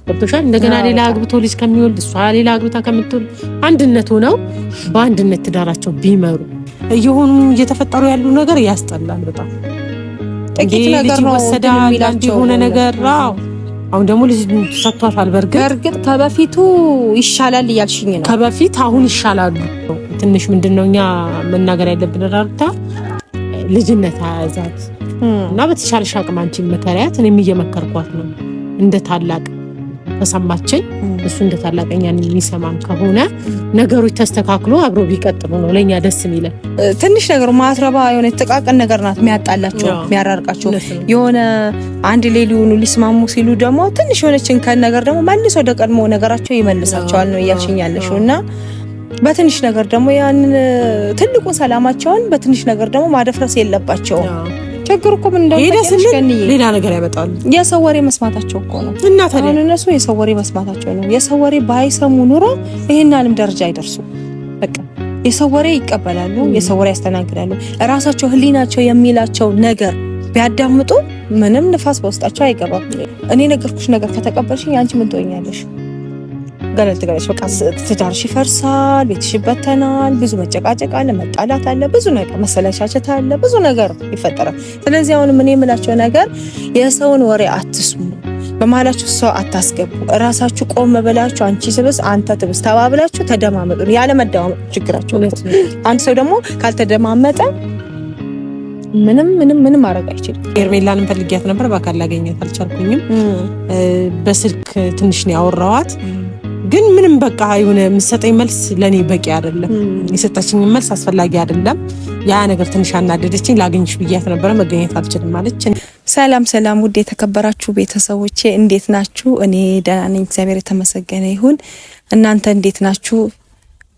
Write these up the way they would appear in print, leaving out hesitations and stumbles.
ገብቶሻል እንደገና ሌላ አግብቶ ልጅ ከሚወልድ እሷ ሌላ አግብታ ከምትወልድ አንድነት ሆነው በአንድነት ትዳራቸው ቢመሩ እየሆኑ እየተፈጠሩ ያሉ ነገር ያስጠላል በጣም ጥቂት ነገር ነው ወሰዳል የሆነ ነገር አሁን ደግሞ ልጅ ተሰጥቷታል በርግጥ ከበፊቱ ይሻላል እያልሽኝ ነው ከበፊት አሁን ይሻላሉ ትንሽ ምንድነውኛ መናገር ያለብን ራርታ ልጅነት አያዛት እና በተሻለሽ አቅም አንቺ መከሪያት እኔም እየመከርኳት ነው እንደ ታላቅ ተሰማችን እሱ እንደ ታላቀኛን የሚሰማን ከሆነ ነገሮች ተስተካክሎ አብሮ ቢቀጥሉ ነው ለኛ ደስ የሚለን ትንሽ ነገር ማትረባ የሆነ ተቃቀን ነገር ናት የሚያጣላቸው የሚያራርቃቸው የሆነ አንድ ሌሊውኑ ሊስማሙ ሲሉ ደግሞ ትንሽ የሆነችን ነገር ደግሞ መልሶ ወደ ቀድሞ ነገራቸው ይመልሳቸዋል ነው እያልሽኛለሽውና በትንሽ ነገር ደግሞ ያን ትልቁ ሰላማቸውን በትንሽ ነገር ደግሞ ማደፍረስ የለባቸውም ችግር እኮ ምን እንደሆነ ሌላ ነገር ያመጣሉ የሰው ወሬ መስማታቸው እኮ ነው እና ታዲያ እነሱ የሰው ወሬ መስማታቸው ነው የሰው ወሬ ባይሰሙ ኑሮ ይሄናልም ደረጃ አይደርሱ በቃ የሰው ወሬ ይቀበላሉ የሰው ወሬ ያስተናግዳሉ ራሳቸው ህሊናቸው የሚላቸው ነገር ቢያዳምጡ ምንም ንፋስ በውስጣቸው አይገባም እኔ ነገርኩሽ ነገር ከተቀበልሽኝ አንቺ ምን ትሆኛለሽ ገለልት በቃ ትዳርሽ ይፈርሳል ቤትሽ ይበተናል ብዙ መጨቃጨቅ አለ መጣላት አለ ብዙ ነገር መሰለቻቸት አለ ብዙ ነገር ይፈጠራል ስለዚህ አሁን ምን የምላቸው ነገር የሰውን ወሬ አትስሙ በመሃላችሁ ሰው አታስገቡ ራሳችሁ ቆም ብላችሁ አንቺ ትብስ አንተ ትብስ ተባብላችሁ ተደማመጡ ያለ መደማመጥ ችግራችሁ አንድ ሰው ደግሞ ካልተደማመጠ ምንም ማረግ አይችልም ሄርሜላንም ፈልጊያት ነበር በአካል ላገኛት አልቻልኩኝም በስልክ ትንሽ ነው ያወራዋት ግን ምንም በቃ የሆነ የምትሰጠኝ መልስ ለኔ በቂ አይደለም የሰጣችኝ መልስ አስፈላጊ አይደለም ያ ነገር ትንሽ አናደደችኝ ላገኝሽ ብያት ነበር መገኘት አልችልም ማለት ሰላም ውድ የተከበራችሁ ቤተሰቦቼ እንዴት ናችሁ እኔ ደህና ነኝ እግዚአብሔር የተመሰገነ ይሁን እናንተ እንዴት ናችሁ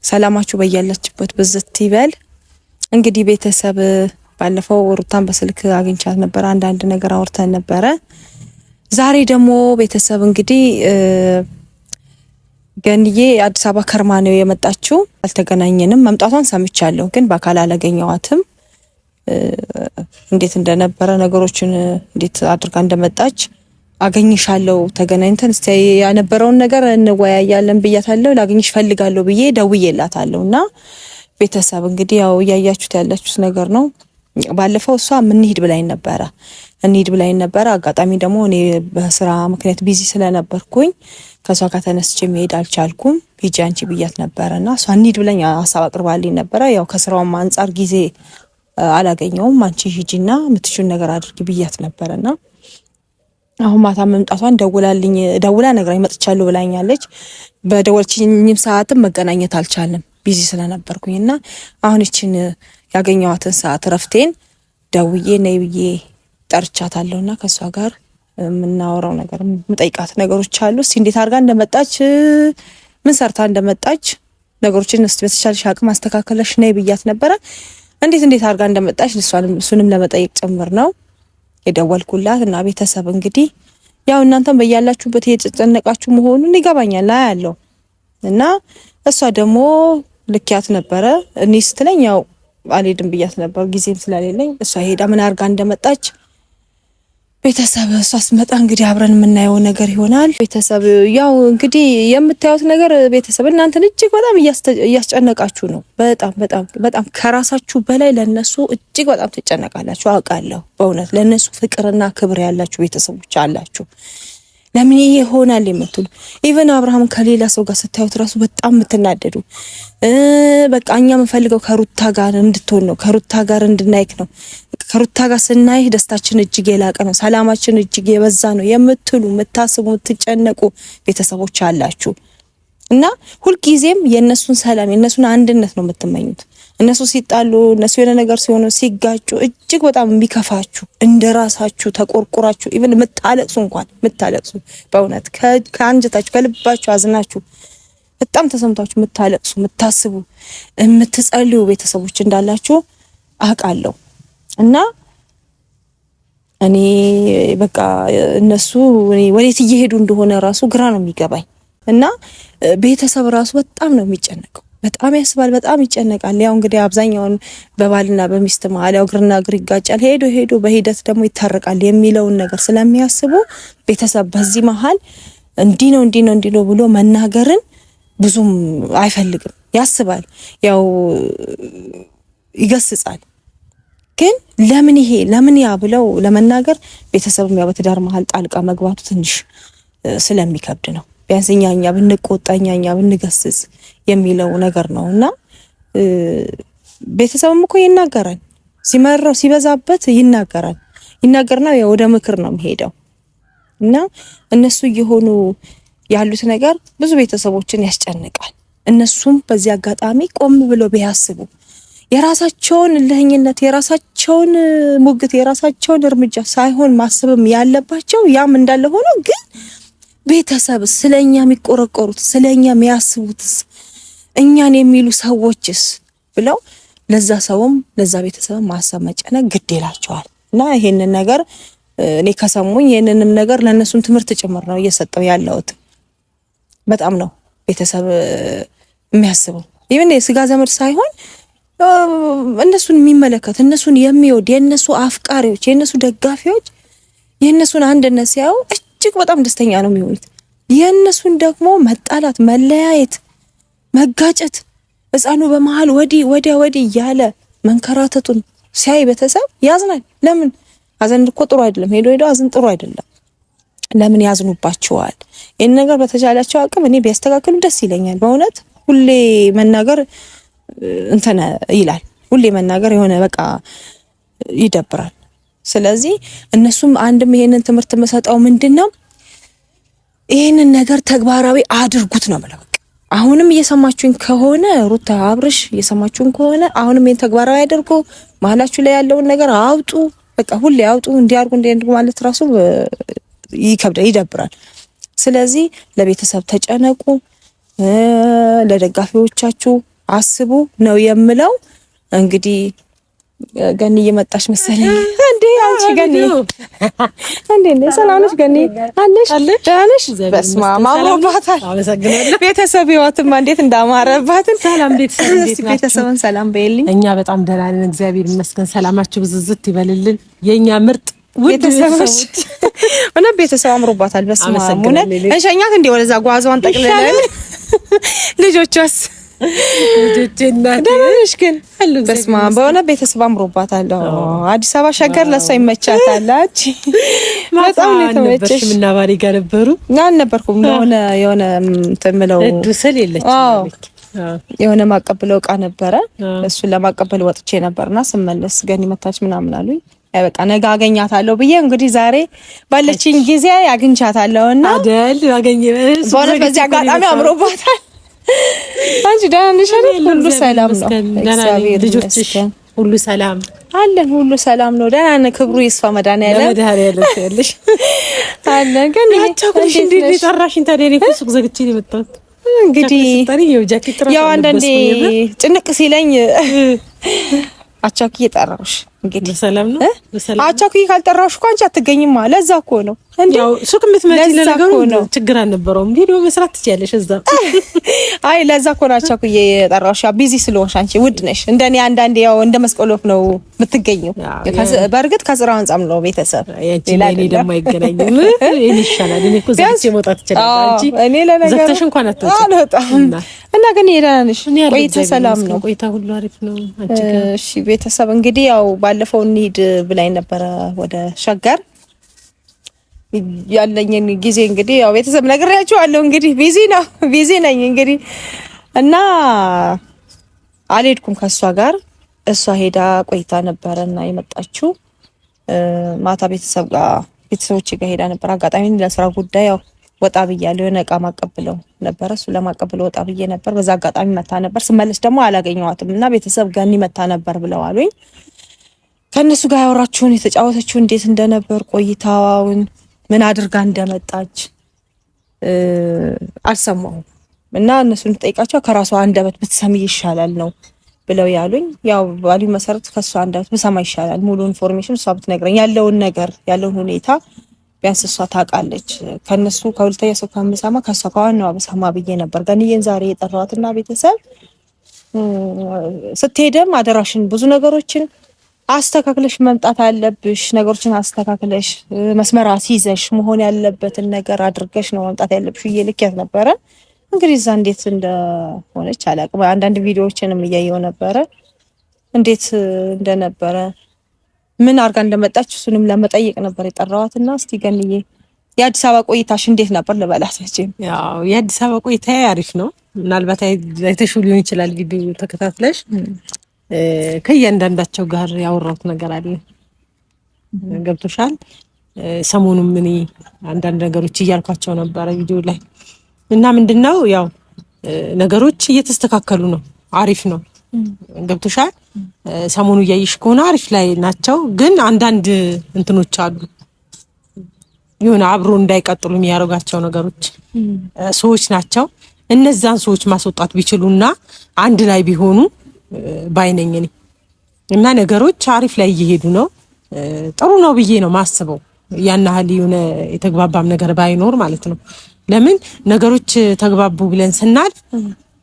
ሰላማችሁ በያላችሁበት ብዝት ይበል እንግዲህ ቤተሰብ ባለፈው ሩታን በስልክ አግኝቻት ነበር አንድ ነገር አወርተን ነበር ዛሬ ደግሞ ቤተሰብ እንግዲህ ገንዬ አዲስ አበባ ከርማ ነው የመጣችው አልተገናኘንም መምጣቷን ሰምቻለሁ ግን በአካል አላገኘዋትም እንዴት እንደነበረ ነገሮችን እንዴት አድርጋ እንደመጣች አገኝሻለሁ ተገናኝተን እስቲ ያነበረውን ነገር እንወያያለን ብያታለሁ ላገኝሽ ፈልጋለሁ ብዬ ደውዬላታለሁና ቤተሰብ እንግዲህ ያው ያያችሁት ያላችሁት ነገር ነው ባለፈው እሷ ምን ሄድ ብላኝ ነበር አጋጣሚ ደግሞ እኔ በስራ ምክንያት ቢዚ ስለነበርኩኝ ከሷ ጋር ተነስቼ መሄድ አልቻልኩም ሂጂ አንቺ ብያት ነበርና እሷ ኒድ ብለኝ ሐሳብ አቅርባልኝ ነበር ያው ከስራውም አንፃር ጊዜ አላገኘውም አንቺ ሂጂና ምትሹን ነገር አድርጊ ብያት ነበርና አሁን ማታ መምጣቷን ደውላ ነግራኝ መጥቻለሁ ብላኛለች በደወልችኝም ሰዓትም መገናኘት አልቻለም ቢዚ ስለነበርኩኝና አሁን እቺን ያገኘዋትን ሰዓት ረፍቴን ደውዬ ነይ ብዬ ጠርቻታለሁና ከሷ ጋር ምናወራው ነገር ምጠይቃት ነገሮች አሉ እስቲ እንዴት አድርጋ እንደመጣች ምን ሰርታ እንደመጣች ነገሮችን እስቲ በተሻለሽ አቅም አስተካክለሽ ነይ ብያት ነበር እንዴት አድርጋ እንደመጣች እሱንም ለመጠየቅ ጭምር ነው የደወልኩላት እና ቤተሰብ እንግዲህ ያው እናንተም በያላችሁበት እየተጨነቃችሁ መሆኑን ይገባኛል ያለው እና እሷ ደግሞ ልክያት ነበር እኔ ስትለኝ ያው አልሄድም ብያት ነበር ጊዜም ስለሌለኝ እሷ ሄዳ ምን አድርጋ እንደመጣች ቤተሰብ እሷስ መጣ እንግዲህ አብረን የምናየው ነገር ይሆናል ቤተሰብ ያው እንግዲህ የምታዩት ነገር ቤተሰብ እናንተን እጅግ በጣም እያስጨነቃችሁ ነው በጣም ከራሳችሁ በላይ ለነሱ እጅግ በጣም ተጨነቃላችሁ አውቃለሁ በእውነት ለነሱ ፍቅርና ክብር ያላችሁ ቤተሰቦች አላችሁ ለምን ይሄ ሆናል የምትሉ ኢቭን አብርሃም ከሌላ ሰው ጋር ስታዩት ራሱ በጣም ምትናደዱ በቃኛ የምፈልገው ከሩታ ጋር እንድትሆን ነው ከሩታ ጋር እንድናይክ ነው ከሩታ ጋር ስናይ ደስታችን እጅግ የላቀ ነው ሰላማችን እጅግ የበዛ ነው የምትሉ ምታስቡ ምትጨነቁ ቤተሰቦች አላችሁ እና ሁሉ ጊዜም የነሱን ሰላም የነሱን አንድነት ነው የምትመኙት እነሱ ሲጣሉ እነሱ የሆነ ነገር ሲሆኑ ሲጋጩ እጅግ በጣም የሚከፋችሁ እንደራሳችሁ ተቆርቁራችሁ ኢቭን ምታለቅሱ በእውነት ከአንጀታችሁ ከልባችሁ አዝናችሁ በጣም ተሰምታችሁ ምታለቅሱ ምታስቡ ምትጸልዩ ቤተሰቦች እንዳላችሁ አውቃለሁ እና እኔ በቃ እነሱ ወዴት እየሄዱ እንደሆነ ራሱ ግራ ነው የሚገባኝ እና ቤተሰብ ራሱ በጣም ነው የሚጨነቀው በጣም ያስባል በጣም ይጨነቃል ያው እንግዲህ አብዛኛውን በባልና በሚስት መሃል ያው ግርና ግር ይጋጫል ሄዶ በሂደት ደግሞ ይታረቃል የሚለውን ነገር ስለሚያስቡ ቤተሰብ በዚህ መሃል እንዲህ ነው ብሎ መናገርን ብዙም አይፈልግም። ያስባል፣ ያው ይገስጻል። ግን ለምን ያ ብለው ለመናገር ቤተሰብም ያው በትዳር መሀል ጣልቃ መግባቱ ትንሽ ስለሚከብድ ነው። ቢያንስ እኛ ብንቆጣ እኛ ብንገስጽ የሚለው ነገር ነውና ቤተሰብም እኮ ይናገራል፣ ሲመረው ሲበዛበት ይናገርና ወደ ምክር ነው የሚሄደው። እና እነሱ እየሆኑ ያሉት ነገር ብዙ ቤተሰቦችን ያስጨንቃል። እነሱም በዚህ አጋጣሚ ቆም ብለው ቢያስቡ የራሳቸውን እልህኝነት፣ የራሳቸውን ሙግት፣ የራሳቸውን እርምጃ ሳይሆን ማሰብም ያለባቸው ያም እንዳለ ሆኖ ግን ቤተሰብ ስለኛ የሚቆረቆሩት ስለኛ የሚያስቡትስ እኛን የሚሉ ሰዎችስ ብለው ለዛ ሰውም ለዛ ቤተሰብ ማሰብ መጨነቅ ግድ ይላቸዋል። እና ይሄንን ነገር እኔ ከሰሙኝ ይሄንንም ነገር ለነሱም ትምህርት ጭምር ነው እየሰጠው ያለሁት። በጣም ነው ቤተሰብ የሚያስበው ይሄን የስጋ ዘመድ ሳይሆን እነሱን የሚመለከት እነሱን የሚወድ የነሱ አፍቃሪዎች የነሱ ደጋፊዎች የነሱን አንድነት ሲያዩ እጅግ በጣም ደስተኛ ነው የሚሆኑት። የነሱን ደግሞ መጣላት፣ መለያየት፣ መጋጨት ህፃኑ በመሃል ወዲያ እያለ መንከራተቱን ሲያይ ቤተሰብ ያዝናል። ለምን አዘን እኮ ጥሩ አይደለም፣ ሄዶ አዘን ጥሩ አይደለም። ለምን ያዝኑባቸዋል? ይሄን ነገር በተቻላቸው አቅም እኔ ቢያስተካክሉ ደስ ይለኛል። በእውነት ሁሌ መናገር እንተነ ይላል፣ ሁሌ መናገር የሆነ በቃ ይደብራል። ስለዚህ እነሱም አንድም ይሄንን ትምህርት መሰጣው ምንድነው ይሄንን ነገር ተግባራዊ አድርጉት ነው ማለት። አሁንም እየሰማችሁኝ ከሆነ ሩታ አብርሽ እየሰማችሁኝ ከሆነ አሁንም ይሄን ተግባራዊ አድርጎ መሀላችሁ ላይ ያለውን ነገር አውጡ። በቃ ሁሌ አውጡ እንዲያርጉ ማለት ራሱ ይደብራል። ስለዚህ ለቤተሰብ ተጨነቁ፣ ለደጋፊዎቻችሁ አስቡ ነው የምለው። እንግዲህ ገኒ እየመጣች መሰለኝ። እንዴ አንቺ ገኒ እንዴ ሰላም ነሽ? ገኒ አለሽ? ዳንሽ በስማ ማምሮባታል። አመሰግናለሁ። ቤተሰብ ህይወትማ እንዴት እንዳማረባት። ሰላም ቤተሰብን ሰላም በይልኝ። እኛ በጣም ደህና ነን፣ እግዚአብሔር ይመስገን። ሰላማችሁ ብዝዝት ይበልልን የኛ ምርጥ ቤተሰቦች እና ቤተሰብ አምሮባታል። በስማ ሙነ እንሸኛት እንዴ ወደዛ ጓዟን ጠቅልለን ልጆቿስ ልጆቼና ደረሽ ግን በስማ በሆነ ቤተሰብ አምሮባታል። አዲስ አበባ ሸገር ለሷ ይመቻታል። አቺ በጣም ነው ተመቸሽ። እና ባሪ ጋር ነበሩ እና አልነበርኩም። የሆነ ተምለው እዱስል የለች የሆነ ማቀበለው እቃ ነበረ። እሱን ለማቀበል ወጥቼ ነበርና ስመለስ ገኒ መታች ምናምን አሉኝ። በቃ ነገ አገኛታለሁ ብዬ እንግዲህ ዛሬ ባለችኝ ጊዜ አግኝቻታለሁና አይደል አገኘሽ። በዚህ አጋጣሚ አምሮባታል። አንቺ ደህና ነሽ? ሁሉ ሰላም ነው? እግዚአብሔር ልጆችሽ ሁሉ ሰላም አለን። ሁሉ ሰላም ነው። ደህና ነን። ክብሩ ይስፋ መድኃኒዓለም ያለሽ አለን። ግን አታኩልሽ እንዴ ሊጠራሽኝ ታዲያ እኮ ሱቅ ዘግቼ ነው የመጣሁት። እንግዲህ ያው አንዳንዴ ጭንቅ ሲለኝ አቻኩዬ ጠራሁሽ። እንግዲህ ሰላም ነው። አቻኩዬ ካልጠራሁሽ እኮ አንቺ አትገኝም ማለት ለዛ እኮ ነው። ያው ሱቅ የምትመጪ ለነገሩ ችግር አልነበረውም። ቪዲዮ መስራት ትችያለሽ እዛ። አይ ለዛ እኮ ነው አቻኩዬ የጠራሁሽ። ቢዚ ስለሆንሽ አንቺ ውድ ነሽ። እንደኔ አንዳንዴ ያው እንደ መስቀሎፍ ነው የምትገኘው። በእርግጥ ከስራ አንጻም ነው ቤተሰብ ሌላ ደግሞ አይገናኝም። እኔ ይሻላል። እኔ እኮ ዘግቼ መውጣት እችላለሁ። አንቺ እኔ ለነገሩ ዘግተሽ እንኳን አትወጣም። እና ግን የደህና ነሽ? ቆይታ ሰላም ነው? ቆይታ ሁሉ አሪፍ ነው። አንቺ እሺ ቤተሰብ እንግዲህ ያው ባለፈው እንሂድ ብላኝ ነበረ ወደ ሸገር። ያለኝን ጊዜ እንግዲህ ያው ቤተሰብ ነግሬያችኋለሁ። እንግዲህ ቢዚ ነኝ እንግዲህ እና አልሄድኩም ከሷ ጋር። እሷ ሄዳ ቆይታ ነበረና የመጣችው ማታ ቤተሰቦች ጋር ሄዳ ነበር። አጋጣሚ ለስራ ጉዳይ ያው ወጣ ብያለሁ። የሆነ እቃ ማቀብለው ነበር፣ እሱ ለማቀበል ወጣ ብዬ ነበር። በዛ አጋጣሚ መታ ነበር። ስመለስ ደግሞ አላገኘኋትም እና ቤተሰብ ገኒ መታ ነበር ብለው አሉኝ። ከነሱ ጋር ያወራችሁን የተጫወተችው እንዴት እንደነበር ቆይታውን ምን አድርጋ እንደመጣች አልሰማሁም እና እነሱን ተጠይቃቸው ከራሷ አንደበት ብትሰሚ ይሻላል ነው ብለው ያሉኝ። ያው ባሉኝ መሰረት ከሷ አንደበት ብሰማ ይሻላል። ሙሉ ኢንፎርሜሽን እሷ ብትነግረኝ ያለውን ነገር ያለውን ሁኔታ ቢያንስ እሷ ታውቃለች። ከነሱ ከሁለተኛ ሰው ከምሰማ ከሷ ከዋናዋ ብሰማ ብዬ ነበር ገኒዬን ዛሬ የጠራኋትና ቤተሰብ ስትሄድም አደራሽን ብዙ ነገሮችን አስተካክለሽ መምጣት አለብሽ። ነገሮችን አስተካክለሽ መስመር አስይዘሽ መሆን ያለበትን ነገር አድርገሽ ነው መምጣት ያለብሽ እየልክያት ነበረ። እንግዲህ እዛ እንዴት እንደሆነች አላውቅም። አንዳንድ ቪዲዮዎችንም እያየው ነበረ እንዴት እንደነበረ ምን አርጋ እንደመጣች እሱንም ለመጠየቅ ነበር የጠራዋትና እስቲ ገንዬ የአዲስ አበባ ቆይታሽ እንዴት ነበር ልበላት። ያው የአዲስ አበባ ቆይታ አሪፍ ነው። ምናልባት አይተሽው ሊሆን ይችላል ቪዲዮ ተከታትለሽ ከእያንዳንዳቸው ጋር ያወራሁት ነገር አለ። ገብቶሻል? ሰሞኑን ምን አንዳንድ ነገሮች እያልኳቸው ነበር ቪዲዮ ላይ እና ምንድነው ያው ነገሮች እየተስተካከሉ ነው። አሪፍ ነው። ገብቶሻል? ሰሞኑ እያይሽ ከሆነ አሪፍ ላይ ናቸው። ግን አንዳንድ እንትኖች አሉ የሆነ አብሮ እንዳይቀጥሉ የሚያደርጋቸው ነገሮች ሰዎች ናቸው። እነዛን ሰዎች ማስወጣት ቢችሉና አንድ ላይ ቢሆኑ ባይነኝ ነኝ እና ነገሮች አሪፍ ላይ እየሄዱ ነው። ጥሩ ነው ብዬ ነው ማስበው። ያን ያህል የሆነ የተግባባም ነገር ባይኖር ማለት ነው። ለምን ነገሮች ተግባቡ ብለን ስናልፍ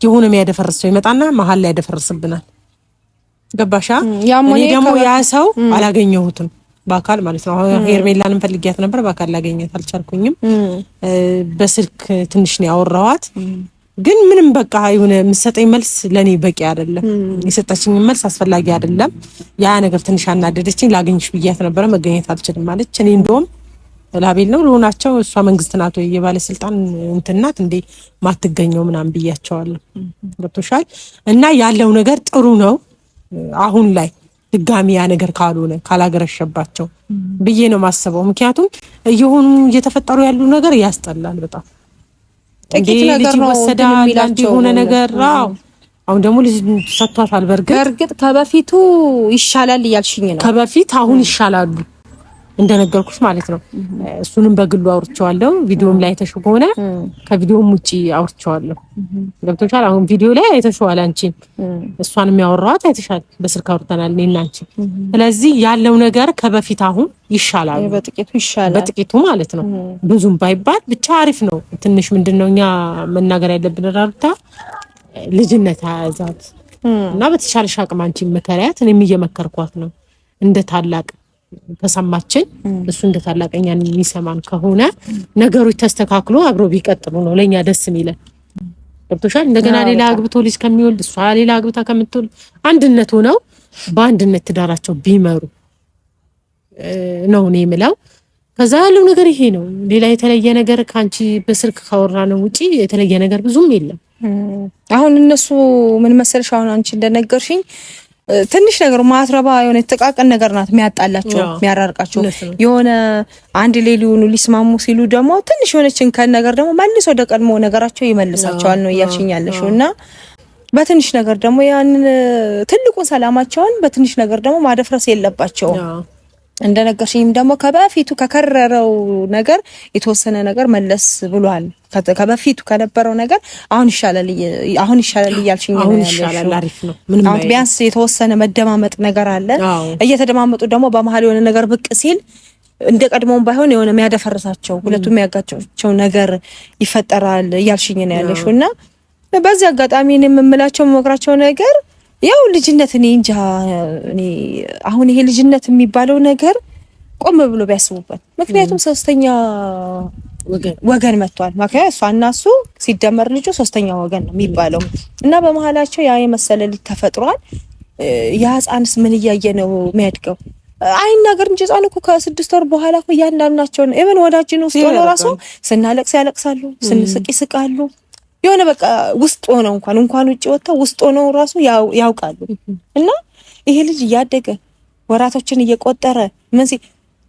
የሆነ የሚያደፈርሰው ይመጣና መሀል ላይ ያደፈርስብናል። ገባሻ? እኔ ደግሞ ያ ሰው አላገኘሁትም በአካል ማለት ነው። ሄርሜላንም ፈልጊያት ነበር፣ በአካል ላገኘት አልቻልኩኝም። በስልክ ትንሽ ነው ያወራኋት። ግን ምንም በቃ የሆነ የምትሰጠኝ መልስ ለኔ በቂ አይደለም። የሰጠችኝ መልስ አስፈላጊ አይደለም። ያ ነገር ትንሽ አናደደችኝ። ላገኝሽ ብያት ነበር፣ መገኘት አልችልም ማለች። እኔ እንደውም ላቤል ነው ለሆናቸው እሷ መንግስት ናት ወይ የባለስልጣን እንትናት እንዴ ማትገኘው ምናምን ብያቸዋለሁ። ገብቶሻል? እና ያለው ነገር ጥሩ ነው። አሁን ላይ ድጋሚ ያ ነገር ካልሆነ ካላገረሸባቸው ብዬ ነው ማስበው። ምክንያቱም እየተፈጠሩ ያሉ ነገር ያስጠላል በጣም። ጥቂት ነገር ነው የሚላቸው የሆነ ነገር አሁን ደግሞ ልጅ ሰጥቷታል። በርግጥ ከበፊቱ ይሻላል እያልሽኝ ነው? ከበፊት አሁን ይሻላሉ እንደነገርኩሽ ማለት ነው። እሱንም በግሉ አውርቼዋለሁ። ቪዲዮም ላይ አይተሽው ከሆነ ከቪዲዮም ውጪ አውርቼዋለሁ። ገብቶሻል? አሁን ቪዲዮ ላይ አይተሽዋል አንቺ። እሷንም ያወራኋት አይተሻል። በስልክ አውርተናል እኔና አንቺ። ስለዚህ ያለው ነገር ከበፊት አሁን ይሻላል። በጥቂቱ ይሻላል። በጥቂቱ ማለት ነው። ብዙም ባይባል ብቻ አሪፍ ነው። ትንሽ ምንድነው እኛ መናገር ያለብን ራርታ ልጅነት አያዛት እና በተሻለሽ አቅም አንቺ መከሪያት። እኔም እየመከርኳት ነው እንደ ታላቅ ከሰማችን እሱ እንደ ታላቀኛን የሚሰማን ከሆነ ነገሮች ተስተካክሎ አብሮ ቢቀጥሉ ነው ለኛ ደስ የሚለን። ገብቶሻል? እንደገና ሌላ አግብቶ ልጅ ከሚወልድ እሷ ሌላ አግብታ ከምትወልድ አንድነት ሆነው በአንድነት ትዳራቸው ቢመሩ ነው እኔ የምለው። ከዛ ያለው ነገር ይሄ ነው። ሌላ የተለየ ነገር ካንቺ በስልክ ካወራ ነው ውጪ የተለየ ነገር ብዙም የለም። አሁን እነሱ ምን መሰለሽ፣ አሁን አንቺ እንደነገርሽኝ ትንሽ ነገር ማትረባ የሆነ ተቃቀን ነገር ናት የሚያጣላቸው የሚያራርቃቸው። የሆነ አንድ ሌሊውኑ ሊስማሙ ሲሉ ደግሞ ትንሽ የሆነችን ነገር ደግሞ መልሶ ወደ ቀድሞ ነገራቸው ይመልሳቸዋል ነው እያልሽኛለሽው። እና በትንሽ ነገር ደግሞ ያን ትልቁን ሰላማቸውን በትንሽ ነገር ደግሞ ማደፍረስ የለባቸውም። እንደነገርሽኝም ደግሞ ከበፊቱ ከከረረው ነገር የተወሰነ ነገር መለስ ብሏል። ከበፊቱ ከነበረው ነገር አሁን ይሻላል እያልሽኝ ነው? አሁን ይሻላል፣ አሪፍ ነው። ምንም አሁን ቢያንስ የተወሰነ መደማመጥ ነገር አለ። እየተደማመጡ ደግሞ በመሀል የሆነ ነገር ብቅ ሲል እንደ ቀድሞም ባይሆን የሆነ የሚያደፈርሳቸው ሁለቱም የሚያጋጫቸው ነገር ይፈጠራል እያልሽኝ ነው ያለሽው። እና በዚህ አጋጣሚ እኔ የምምላቸው መክራቸው ነገር ያው ልጅነት እኔ እንጃ አሁን ይሄ ልጅነት የሚባለው ነገር ቆም ብሎ ቢያስቡበት። ምክንያቱም ሶስተኛ ወገን መጥቷል። ማከያ እሷና እሱ ሲደመር ልጁ ሶስተኛ ወገን ነው የሚባለው እና በመሃላቸው ያ የመሰለ ልጅ ተፈጥሯል። ያ ህፃንስ ምን እያየ ነው የሚያድገው? አይናገር እንጂ ህፃን እኮ ከ6 ወር በኋላ እኮ እያንዳንዳቸው ነው ኢቭን ወዳጅን ውስጥ ሆነው ራሱ ስናለቅስ ያለቅሳሉ፣ ስንስቅ ይስቃሉ። የሆነ በቃ ውስጥ ሆነው እንኳን ውጪ ወጣው ውስጥ ሆነው ራሱ ያውቃሉ። እና ይሄ ልጅ እያደገ ወራቶችን እየቆጠረ ምን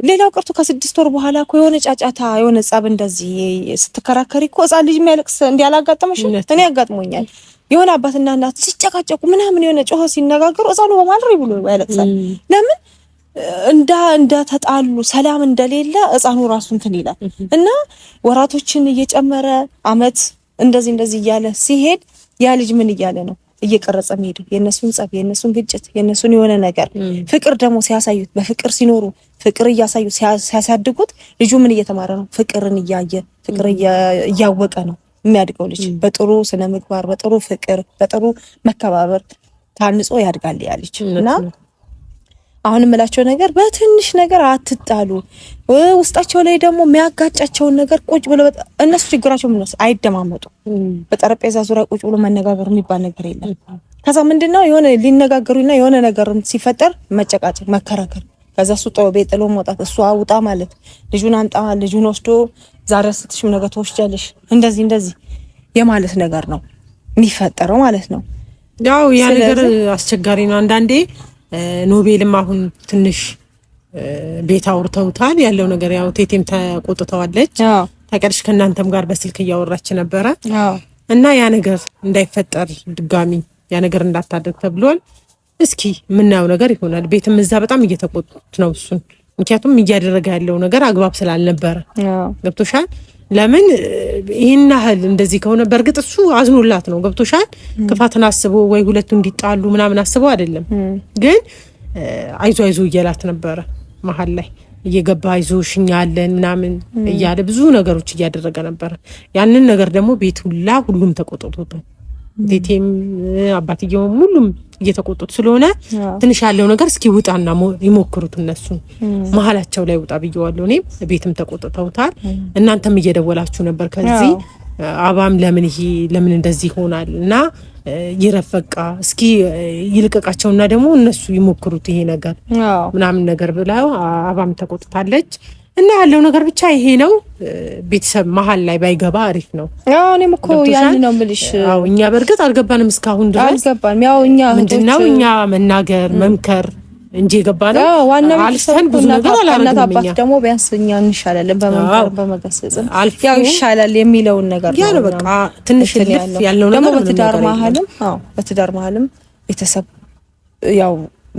ሌላው ቀርቶ ከ6 ወር በኋላ እኮ የሆነ ጫጫታ የሆነ ጸብ እንደዚህ ስትከራከሪ እኮ ህፃን ልጅ የሚያለቅስ እንዲያላጋጠመሽ እኔ ያጋጥሞኛል። የሆነ አባትና እናት ሲጨቃጨቁ ምናምን የሆነ ጮሆ ሲነጋገሩ ህፃኑ በማድሪ ብሎ ያለቅሳል። ለምን እንዳ ተጣሉ ሰላም እንደሌለ ህፃኑ ራሱ እንትን ይላል። እና ወራቶችን እየጨመረ አመት እንደዚህ እያለ ሲሄድ ያ ልጅ ምን እያለ ነው እየቀረጸ የሚሄድ የነሱን ጸብ፣ የነሱን ግጭት፣ የነሱን የሆነ ነገር ፍቅር ደግሞ ሲያሳዩት በፍቅር ሲኖሩ ፍቅር እያሳዩ ሲያሳድጉት ልጁ ምን እየተማረ ነው? ፍቅርን እያየ ፍቅር እያወቀ ነው የሚያድገው ልጅ። በጥሩ ስነ ምግባር፣ በጥሩ ፍቅር፣ በጥሩ መከባበር ታንጾ ያድጋል ያ ልጅ። እና አሁን የምላቸው ነገር በትንሽ ነገር አትጣሉ። ውስጣቸው ላይ ደግሞ የሚያጋጫቸውን ነገር ቁጭ ብለው እነሱ ችግራቸው ምን ነው አይደማመጡ። በጠረጴዛ ዙሪያ ቁጭ ብሎ መነጋገር የሚባል ነገር የለም። ከዛ ምንድነው የሆነ ሊነጋገሩና የሆነ ነገር ሲፈጠር መጨቃጨቅ፣ መከራከር። ከዛ እሱ ቤት ጥሎ መውጣት፣ እሱ አውጣ ማለት፣ ልጁን አምጣ፣ ልጁን ወስዶ ዛሬ ስትሽም ነገ ትወስጃለሽ፣ እንደዚህ የማለት ነገር ነው የሚፈጠረው ማለት ነው። ያው ያ ነገር አስቸጋሪ ነው አንዳንዴ። ኖቤልም አሁን ትንሽ ቤት አውርተውታል ያለው ነገር። ያው ቴቴም ተቆጥተዋለች። ታውቂያለሽ ከእናንተም ጋር በስልክ እያወራች ነበረ እና ያ ነገር እንዳይፈጠር ድጋሚ ያ ነገር እንዳታደርግ ተብሏል። እስኪ ምናየው ነገር ይሆናል። ቤትም እዛ በጣም እየተቆጡት ነው እሱን፣ ምክንያቱም እያደረገ ያለው ነገር አግባብ ስላልነበረ ገብቶሻል። ለምን ይሄን ያህል እንደዚህ ከሆነ በእርግጥ እሱ አዝኖላት ነው ገብቶሻል። ክፋትን አስቦ ወይ ሁለቱ እንዲጣሉ ምናምን አስቦ አይደለም። ግን አይዞ እያላት ነበረ መሀል ላይ እየገባ አይዞሽ እኛ አለን ምናምን እያለ ብዙ ነገሮች እያደረገ ነበረ። ያንን ነገር ደግሞ ቤት ሁሉም ተቆጥቶታል። ቴቴም አባትየውም ሁሉም እየተቆጡት ስለሆነ ትንሽ ያለው ነገር እስኪ ውጣና ይሞክሩት እነሱ መሀላቸው ላይ ውጣ ብየዋለሁ። እኔም ቤትም ተቆጥተውታል። እናንተም እየደወላችሁ ነበር ከዚህ አባም ለምን እንደዚህ ይሆናል እና ይረፈቃ እስኪ ይልቀቃቸውና ደግሞ እነሱ ይሞክሩት ይሄ ነገር ምናምን ነገር ብለው አባም ተቆጥታለች። እና ያለው ነገር ብቻ ይሄ ነው። ቤተሰብ መሀል ላይ ባይገባ አሪፍ ነው። ያው እኔም እኮ ያን ነው የምልሽ። አዎ እኛ በርግጥ አልገባንም እስካሁን ድረስ አልገባንም። ያው እኛ ምንድነው እኛ መናገር መምከር እንጂ የገባነው አልፈን ብዙ ነገር አላረግንም። አባት ደግሞ ቢያንስ እኛ እንሻላለን በመምከር በመገሰጽ ያው ይሻላል የሚለውን ነገር ነው። ያው በቃ ትንሽ ልፍ ያለው ነገር ደግሞ በትዳር መሀልም ቤተሰብ ያው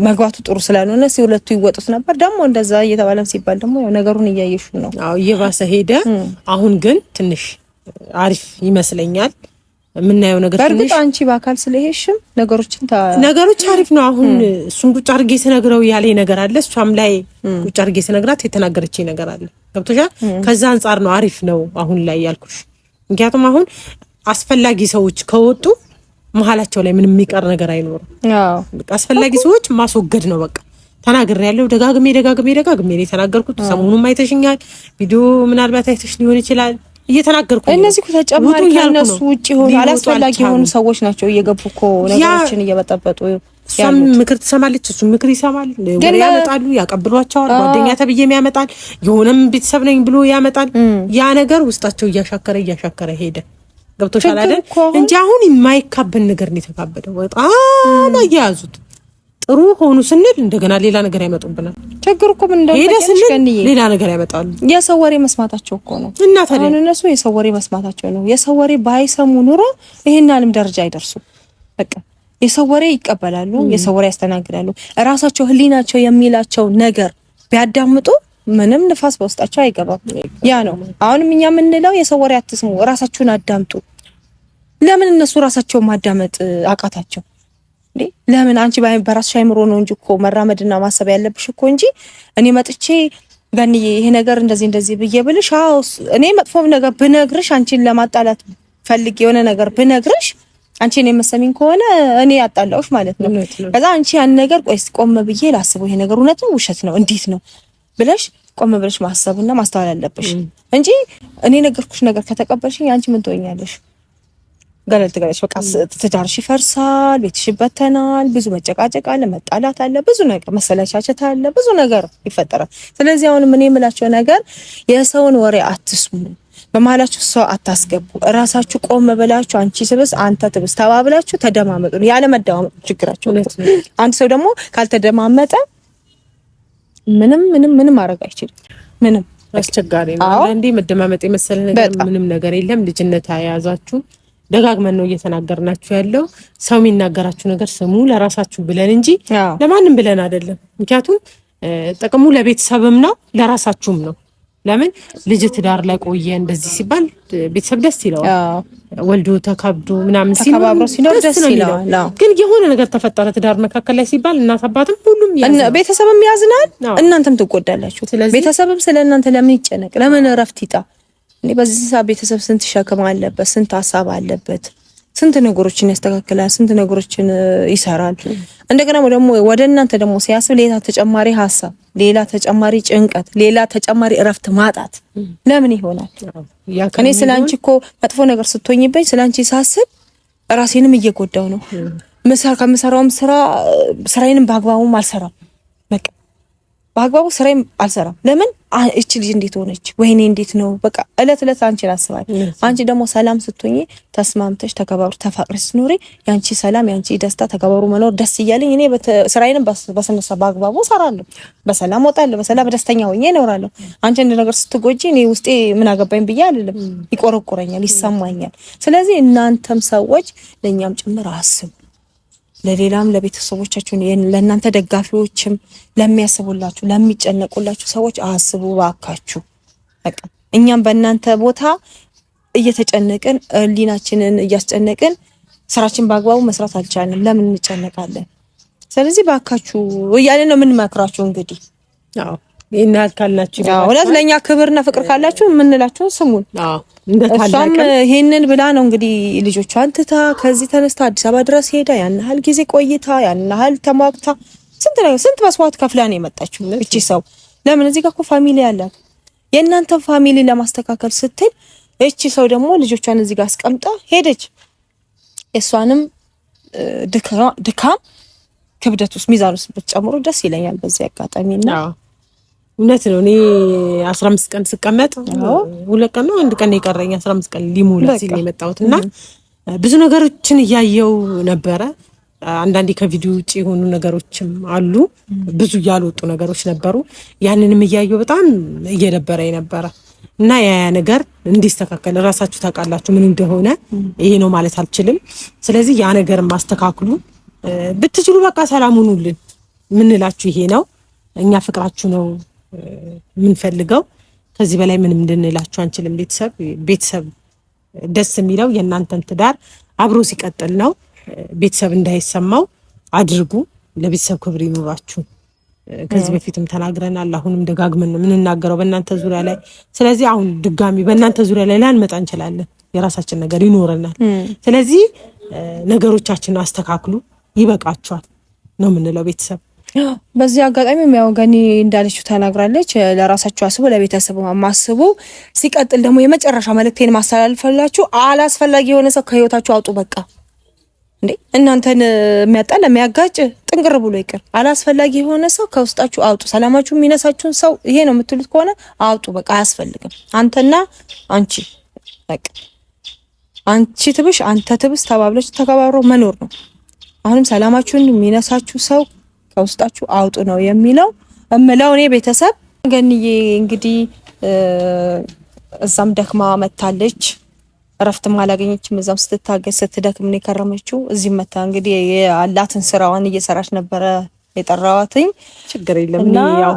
መግባቱ ጥሩ ስላልሆነ ሁለቱ ይወጡት ነበር። ደግሞ እንደዛ እየተባለም ሲባል ደግሞ ያው ነገሩን እያየሹ ነው። አዎ እየባሰ ሄደ። አሁን ግን ትንሽ አሪፍ ይመስለኛል የምናየው ነገር። በእርግጥ አንቺ በአካል ስለሄድሽም ነገሮች አሪፍ ነው። አሁን እሱን ቁጭ አድርጌ ስነግረው ያለኝ ነገር አለ፣ እሷም ላይ ቁጭ አድርጌ ስነግራት የተናገረችኝ ነገር አለ። ገብቶሻል? ከዛ አንፃር ነው አሪፍ ነው አሁን ላይ ያልኩሽ። ምክንያቱም አሁን አስፈላጊ ሰዎች ከወጡ መሀላቸው ላይ ምንም የሚቀር ነገር አይኖርም። በቃ አስፈላጊ ሰዎች ማስወገድ ነው በቃ። ተናግሬያለሁ ደጋግሜ ነው ተናገርኩት። ሰሞኑን አይተሽኛል ቪዲዮ ምናልባት አይተሽ ሊሆን ይችላል እየተናገርኩ። እነዚህ ተጨማሪ ከነሱ ውጪ ሆኑ አላስፈላጊ የሆኑ ሰዎች ናቸው እየገቡ እኮ ነገሮችን እየበጠበጡ። እሷም ምክር ትሰማለች፣ እሱ ምክር ይሰማል። ወሬ ያመጣሉ፣ ያቀብሏቸዋል። ጓደኛ ተብዬም ያመጣል፣ የሆነም ቤተሰብ ነኝ ብሎ ያመጣል። ያ ነገር ውስጣቸው እያሻከረ ሄደ። ገብቶሻል አይደል? እንጂ አሁን የማይካበድ ነገር ነው የተካበደው። በጣም አያያዙት ጥሩ ሆኑ ስንል እንደገና ሌላ ነገር ያመጡብናል። ችግር እኮ ምን እንደሆነ ሌላ ነገር ያመጣሉ። የሰው ወሬ መስማታቸው እኮ ነው። እና ታዲያ እነሱ የሰው ወሬ መስማታቸው ነው። የሰው ወሬ ባይሰሙ ኑሮ ይሄን ዓለም ደረጃ አይደርሱ። በቃ የሰው ወሬ ይቀበላሉ፣ የሰው ወሬ ያስተናግዳሉ። ራሳቸው ህሊናቸው የሚላቸው ነገር ቢያዳምጡ ምንም ንፋስ በውስጣቸው አይገባም። ያ ነው አሁንም እኛ የምንለው የሰው ወሬ አትስሙ፣ ራሳችሁን አዳምጡ። ለምን እነሱ ራሳቸው ማዳመጥ አቃታቸው እንዴ? ለምን አንቺ በራስሽ አይምሮ ነው እንጂ እኮ መራመድና ማሰብ ያለብሽ እኮ እንጂ እኔ መጥቼ ገንዬ ይሄ ነገር እንደዚህ ብዬ ብልሽ እኔ መጥፎ ነገር ብነግርሽ አንቺን ለማጣላት ፈልጌ የሆነ ነገር ብነግርሽ አንቺ እኔ መሰሚን ከሆነ እኔ ያጣላውሽ ማለት ነው። ከዛ አንቺ ያን ነገር ቆይስ ቆም ብዬ ላስበው ይሄ ነገር እውነት ነው ውሸት ነው እንዴት ነው ብለሽ ቆም ብለሽ ማሰብና ማስተዋል አለብሽ እንጂ እኔ ነገርኩሽ ነገር ከተቀበልሽኝ አንቺ ምን ትሆኛለሽ? ገለልሽ በቃ ትዳርሽ ይፈርሳል፣ ቤትሽ ይበተናል፣ ብዙ መጨቃጨቅ አለ፣ መጣላት አለ፣ ብዙ ነገር መሰላቸት አለ፣ ብዙ ነገር ይፈጠራል። ስለዚህ አሁን ምን የምላቸው ነገር የሰውን ወሬ አትስሙ፣ በመሀላችሁ ሰው አታስገቡ። ራሳችሁ ቆም ብላችሁ አንቺ ትብስ አንተ ትብስ ተባብላችሁ ተደማመጡ። ያለ መደማመጥ ችግራችሁ ነው። አንድ ሰው ደግሞ ካልተደማመጠ ምንም ማድረግ አይችልም። ምንም አስቸጋሪ ነው። አንዴ መደማመጥ የመሰለ ነገር ምንም ነገር የለም። ልጅነት አያያዛችሁ ደጋግመን ነው እየተናገርናችሁ ያለው። ሰው የሚናገራችሁ ነገር ስሙ ለራሳችሁ ብለን እንጂ ለማንም ብለን አይደለም። ምክንያቱም ጥቅሙ ለቤተሰብም ነው ለራሳችሁም ነው። ለምን ልጅ ትዳር ላይ ቆየ እንደዚህ ሲባል ቤተሰብ ደስ ይለዋል። ወልዶ ተካብዶ ምናምን ሲኖር ደስ ይለዋል። ግን የሆነ ነገር ተፈጠረ ትዳር መካከል ላይ ሲባል እናት አባትም ሁሉም ያዝናል፣ ቤተሰብም ያዝናል፣ እናንተም ትጎዳላችሁ። ቤተሰብም ስለእናንተ ለምን ይጨነቅ? ለምን እረፍት ይጣ? በዚህ ሰዓት ቤተሰብ ስንት ሸክም አለበት፣ ስንት ሀሳብ አለበት። ስንት ነገሮችን ያስተካክላል፣ ስንት ነገሮችን ይሰራል። እንደገና ደግሞ ወደ እናንተ ደግሞ ሲያስብ ሌላ ተጨማሪ ሀሳብ፣ ሌላ ተጨማሪ ጭንቀት፣ ሌላ ተጨማሪ እረፍት ማጣት ለምን ይሆናል? እኔ ስላንቺ እኮ መጥፎ ነገር ስትሆኝብኝ ስላንቺ ሳስብ ራሴንም እየጎዳው ነው። ከምሰራውም ስራዬንም በአግባቡም አልሰራም። በቃ በአግባቡ ስራዬም አልሰራም። ለምን እቺ ልጅ እንዴት ሆነች? ወይኔ እንዴት ነው? በቃ እለት አንቺን አስባለሁ። አንቺ ደግሞ ሰላም ስትሆኚ ተስማምተሽ ተከባብሩ ተፋቅረሽ ስትኖሪ ያንቺ ሰላም ያንቺ ደስታ ተከባብሩ መኖር ደስ እያለኝ እኔ ስራዬንም በስነሳ በአግባቡ እሰራለሁ። በሰላም ወጣለሁ። በሰላም ደስተኛ ሆኜ እኖራለሁ። አንቺ እንደ ነገር ስትጎጂ እኔ ውስጤ ምን አገባኝ ብዬ አልልም። ይቆረቆረኛል፣ ይሰማኛል። ስለዚህ እናንተም ሰዎች ለኛም ጭምር አስቡ። ለሌላም ለቤተሰቦቻችሁ ለእናንተ ደጋፊዎችም ለሚያስቡላችሁ ለሚጨነቁላችሁ ሰዎች አስቡ ባካችሁ። በቃ እኛም በእናንተ ቦታ እየተጨነቅን ህሊናችንን እያስጨነቅን ስራችን በአግባቡ መስራት አልቻልንም። ለምን እንጨነቃለን? ስለዚህ ባካችሁ እያለን ነው የምንመክራችሁ። እንግዲህ አዎ ይናል ካላችሁ እውነት ለኛ ክብርና ፍቅር ካላችሁ የምንላችሁ ስሙን። አዎ እንደታላቀ ይሄንን ብላ ነው እንግዲህ ልጆቿን ትታ ከዚህ ተነስታ አዲስ አበባ ድረስ ሄዳ ያን ያህል ጊዜ ቆይታ ያን ያህል ተሟግታ ስንት መስዋዕት ከፍላ ነው የመጣችው እቺ ሰው። ለምን እዚህ ጋር እኮ ፋሚሊ አላት። የእናንተ ፋሚሊ ለማስተካከል ስትል እቺ ሰው ደግሞ ልጆቿን እዚህ ጋር አስቀምጣ ሄደች። እሷንም ድካም ክብደት ውስጥ ሚዛን ውስጥ ብትጨምሩ ደስ ይለኛል በዚህ አጋጣሚና እውነት ነው። እኔ 15 ቀን ስቀመጥ 2 ቀን ነው 1 ቀን የቀረኝ 15 ቀን ሊሞላ ሲል የመጣሁትና ብዙ ነገሮችን እያየው ነበረ። አንዳንዴ ከቪዲዮ ውጪ የሆኑ ነገሮችም አሉ፣ ብዙ ያልወጡ ነገሮች ነበሩ። ያንንም እያየው በጣም እየደበረኝ ነበረ እና ያ ነገር እንዲስተካከል ራሳችሁ ታውቃላችሁ ምን እንደሆነ። ይሄ ነው ማለት አልችልም። ስለዚህ ያ ነገር ማስተካክሉ ብትችሉ በቃ ሰላም ሁኑልን ምንላችሁ ይሄ ነው። እኛ ፍቅራችሁ ነው ምንፈልገው። ከዚህ በላይ ምንም እንድንላችሁ አንችልም። ቤተሰብ ደስ የሚለው የእናንተን ትዳር አብሮ ሲቀጥል ነው። ቤተሰብ እንዳይሰማው አድርጉ። ለቤተሰብ ክብር ይኑራችሁ። ከዚህ በፊትም ተናግረናል፣ አሁንም ደጋግመን ነው የምንናገረው በእናንተ ዙሪያ ላይ። ስለዚህ አሁን ድጋሚ በእናንተ ዙሪያ ላይ ላንመጣ እንችላለን፣ የራሳችን ነገር ይኖረናል። ስለዚህ ነገሮቻችንን አስተካክሉ፣ ይበቃችኋል ነው የምንለው ቤተሰብ። በዚህ አጋጣሚ ያው ገኒ እንዳለችው ተናግራለች። ለራሳችሁ አስቡ፣ ለቤተሰቡ ማስቡ። ሲቀጥል ደግሞ የመጨረሻ መልእክቴን ማስተላልፈላችሁ አላስፈላጊ የሆነ ሰው ከህይወታችሁ አውጡ። በቃ እንዴ እናንተን የሚያጣላ የሚያጋጭ ጥንቅር ብሎ ይቅር። አላስፈላጊ የሆነ ሰው ከውስጣችሁ አውጡ። ሰላማችሁ የሚነሳችሁን ሰው ይሄ ነው የምትሉት ከሆነ አውጡ። በቃ አያስፈልግም። አንተና አንቺ በቃ አንቺ ትብሽ አንተ ትብስ ተባብላችሁ ተከባብሮ መኖር ነው። አሁንም ሰላማችሁን የሚነሳችሁ ሰው ከውስጣችሁ አውጡ ነው የሚለው እምለው እኔ ቤተሰብ። ገኒዬ እንግዲህ እዛም ደክማ መታለች፣ እረፍትም አላገኘችም። እዛም ስትታገስ ስትደክም ነው የከረመችው። እዚህ መታ እንግዲህ ያላትን ስራዋን እየሰራች ነበረ የጠራዋትኝ። ችግር የለም ያው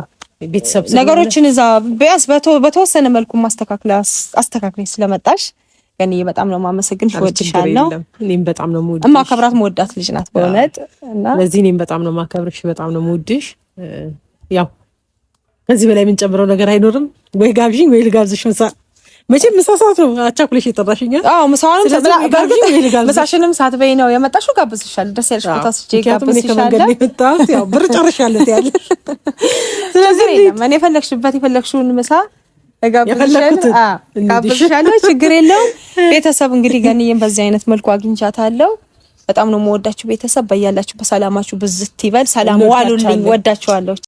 ቤተሰብ ነገሮችን እዛ ቢያንስ በተወሰነ መልኩ አስተካክለሽ ስለመጣሽ ገኒዬ በጣም ነው ማመሰግንሽ። ወድሻለሁ። እኔም በጣም ነው የምወድሽ። ማከብራት መወዳት ልጅ ናት በእውነት እና ለዚህ እኔም በጣም ነው ማከብርሽ፣ በጣም ነው የምወድሽ። ያው ከዚህ በላይ የምንጨምረው ነገር አይኖርም። ወይ ጋብዥኝ ወይ ልጋብዝሽ። መቼም ምሳ ሰዓት ነው አቻኩለሽ የጠራሽኝ። አዎ ምሳሽንም ሳትበይ ነው የመጣሽው። ጋብዝሻለሁ። ደስ ያለሽ ቦታ ስጄ ጋብዝሻለሁ። ያው ብር ጨርሻለሁ ያለ ስለዚህ እኔ የፈለግሽውን ምሳ ጋብዝሻለሁ። ችግር የለውም። ቤተሰብ እንግዲህ ገኒዬን በዚህ አይነት መልኩ አግኝቻታለሁ። በጣም ነው የምወዳችሁ ቤተሰብ። በያላችሁ በሰላማችሁ ብዝት ይበል። ሰላም ዋሉልኝ። ወዳችኋለሁ።